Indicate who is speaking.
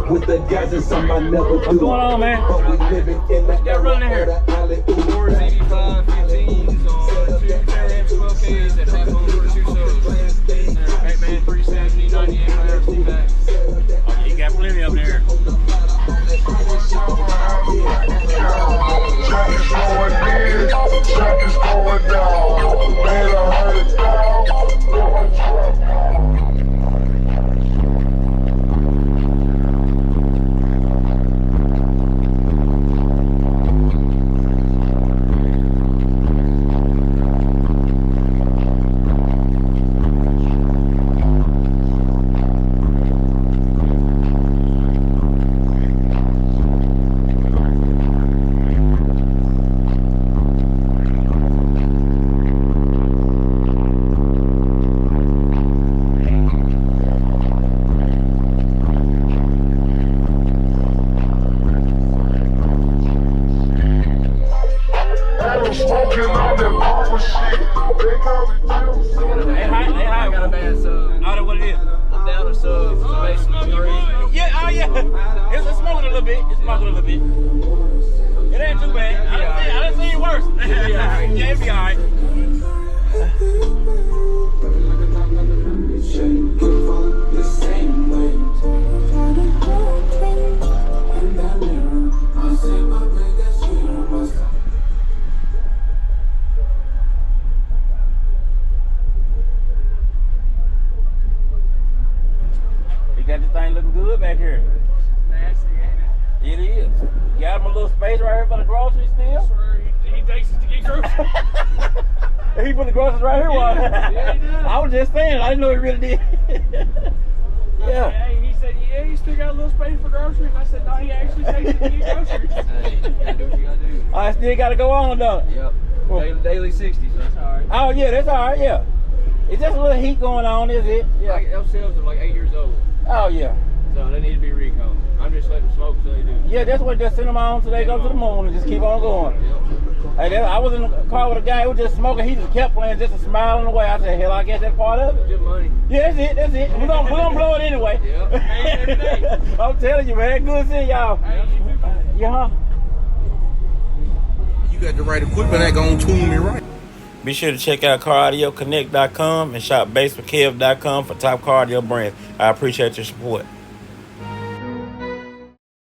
Speaker 1: With the guys and some I never do.
Speaker 2: What's going on, man?
Speaker 1: But we living in the
Speaker 2: Got running here.
Speaker 3: 4 85 15s on 2 10 12Ks that have on 42 subs. Batman 370, 90 amp T-Max.
Speaker 2: Oh, you got plenty up there.
Speaker 4: Jack is going in, Jack is going down. Man, I heard it down. Smoking on that purple shit. They call me Jim.
Speaker 2: Hey, hi.
Speaker 3: I got a bad sub.
Speaker 2: I don't know what it is.
Speaker 3: I'm down a sub, so basically 3.
Speaker 2: Yeah, oh yeah. It's smoking a little bit. It's smoking a little bit. It ain't too bad. I didn't see it worse. Yeah, it'll be alright. Got this thing looking good back here.
Speaker 3: Nasty, ain't
Speaker 2: It is. You got him a little space right here for the groceries still?
Speaker 3: it? He takes it to get groceries.
Speaker 2: He put the groceries right here.
Speaker 3: Yeah, he does.
Speaker 2: I was just saying, I didn't know he really did. Yeah.
Speaker 3: Hey, he said, yeah, you still got a little space for groceries. I said, no, he actually takes it to get groceries. Hey, you gotta do what you gotta do.
Speaker 2: I still got to go on, though.
Speaker 3: Yep. Daily 60, so that's alright.
Speaker 2: Oh, yeah, that's all right, yeah. It's just a little heat going on, is it? Yeah.
Speaker 3: Like, those cells are like 8 years old.
Speaker 2: Oh, yeah.
Speaker 3: So they need to be recalled. I'm just letting them smoke until they do.
Speaker 2: Yeah, that's what just send them on till they go to the moon and just keep on going.
Speaker 3: Yep.
Speaker 2: Hey, I was in the car with a guy who was just smoking. He just kept playing, just smiling away. I said, hell, I guess that's part of it.
Speaker 3: Good money.
Speaker 2: Yeah, that's it. We're gonna blow it anyway.
Speaker 3: Yep. Hey, every day.
Speaker 2: I'm telling you, man. Good seeing y'all.
Speaker 3: Hey, you too, man.
Speaker 2: Yeah.
Speaker 5: You got the right equipment, ain't gonna tune me right.
Speaker 2: Be sure to check out CarAudioConnect.com and shop BASSWITHKEV.com for top car audio brands. I appreciate your support.